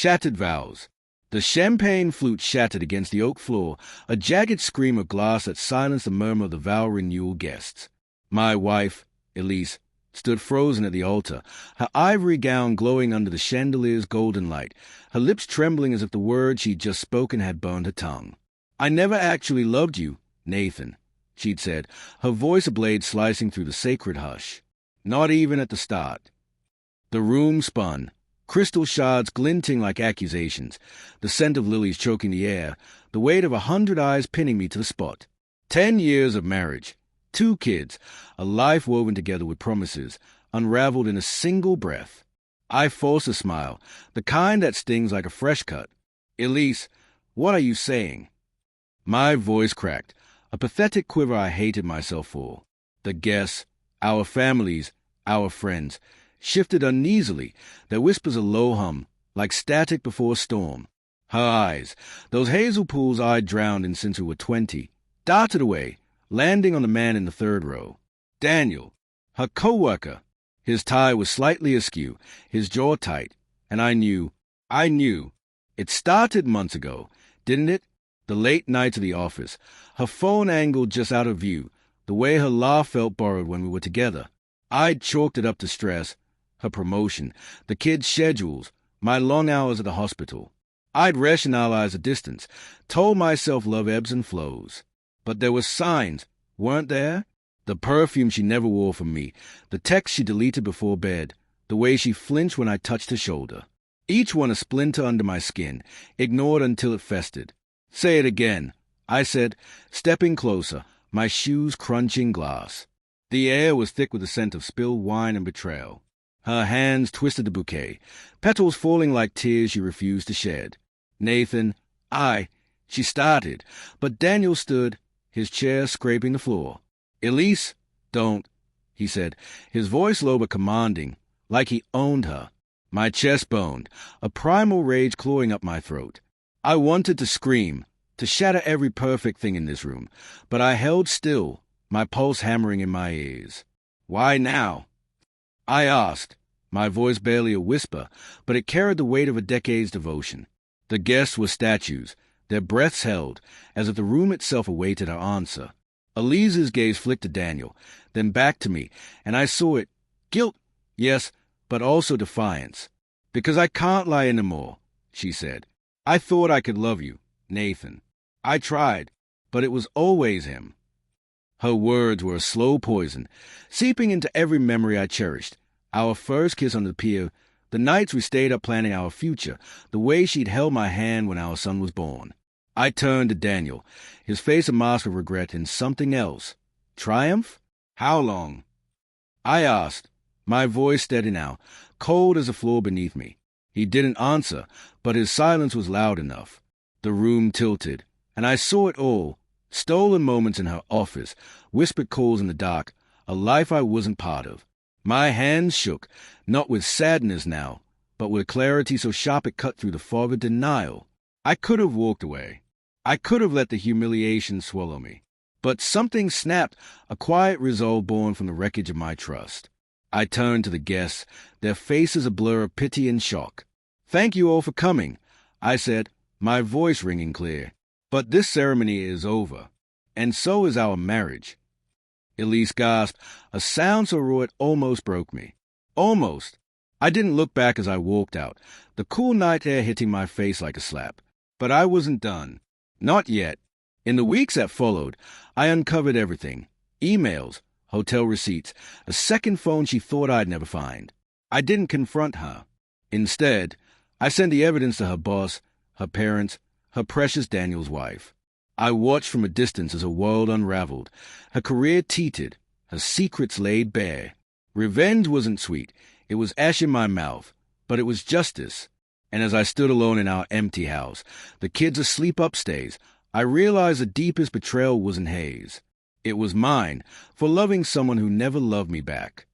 Shattered vows. The champagne flute shattered against the oak floor, a jagged scream of glass that silenced the murmur of the vow renewal guests. My wife, Elise, stood frozen at the altar, her ivory gown glowing under the chandelier's golden light, her lips trembling as if the words she'd just spoken had burned her tongue. "I never actually loved you, Nathan," she'd said, her voice a blade slicing through the sacred hush. "Not even at the start." The room spun, crystal shards glinting like accusations, the scent of lilies choking the air, the weight of 100 eyes pinning me to the spot. 10 years of marriage, 2 kids, a life woven together with promises, unraveled in a single breath. I forced a smile, the kind that stings like a fresh cut. "Elise, what are you saying?" My voice cracked, a pathetic quiver I hated myself for. The guests, our families, our friends, shifted uneasily, their whispers a low hum, like static before a storm. Her eyes, those hazel pools I'd drowned in since we were 20, darted away, landing on the man in the third row. Daniel, her co-worker. His tie was slightly askew, his jaw tight, and I knew. It started months ago, didn't it? The late nights of the office, her phone angled just out of view, the way her laugh felt borrowed when we were together. I'd chalked it up to stress, her promotion, the kids' schedules, my long hours at the hospital. I'd rationalized the distance, told myself love ebbs and flows. But there were signs, weren't there? The perfume she never wore from me, the text she deleted before bed, the way she flinched when I touched her shoulder. Each one a splinter under my skin, ignored until it festered. "Say it again," I said, stepping closer, my shoes crunching glass. The air was thick with the scent of spilled wine and betrayal. Her hands twisted the bouquet, petals falling like tears she refused to shed. "Nathan, she started, but Daniel stood, his chair scraping the floor. "Elise, don't," he said, his voice low but commanding, like he owned her. My chest boned, a primal rage clawing up my throat. I wanted to scream, to shatter every perfect thing in this room, but I held still, my pulse hammering in my ears. "Why now?" I asked, my voice barely a whisper, but it carried the weight of a decade's devotion. The guests were statues, their breaths held, as if the room itself awaited her answer. Elise's gaze flicked to Daniel, then back to me, and I saw it. Guilt, yes, but also defiance. "Because I can't lie anymore," she said. "I thought I could love you, Nathan. I tried, but it was always him." Her words were a slow poison, seeping into every memory I cherished. Our first kiss on the pier, the nights we stayed up planning our future, the way she'd held my hand when our son was born. I turned to Daniel, his face a mask of regret and something else. Triumph? "How long?" I asked, my voice steady now, cold as the floor beneath me. He didn't answer, but his silence was loud enough. The room tilted, and I saw it all. Stolen moments in her office, whispered calls in the dark, a life I wasn't part of. My hands shook, not with sadness now, but with clarity so sharp it cut through the fog of denial. I could have walked away. I could have let the humiliation swallow me. But something snapped, a quiet resolve born from the wreckage of my trust. I turned to the guests, their faces a blur of pity and shock. "Thank you all for coming," I said, my voice ringing clear. "But this ceremony is over, and so is our marriage." Elise gasped, a sound so raw it almost broke me. Almost. I didn't look back as I walked out, the cool night air hitting my face like a slap. But I wasn't done. Not yet. In the weeks that followed, I uncovered everything. Emails, hotel receipts, a second phone she thought I'd never find. I didn't confront her. Instead, I sent the evidence to her boss, her parents, her precious Daniel's wife. I watched from a distance as her world unraveled, her career teetered, her secrets laid bare. Revenge wasn't sweet. It was ash in my mouth, but it was justice. And as I stood alone in our empty house, the kids asleep upstairs, I realized the deepest betrayal wasn't Hayes. It was mine, for loving someone who never loved me back.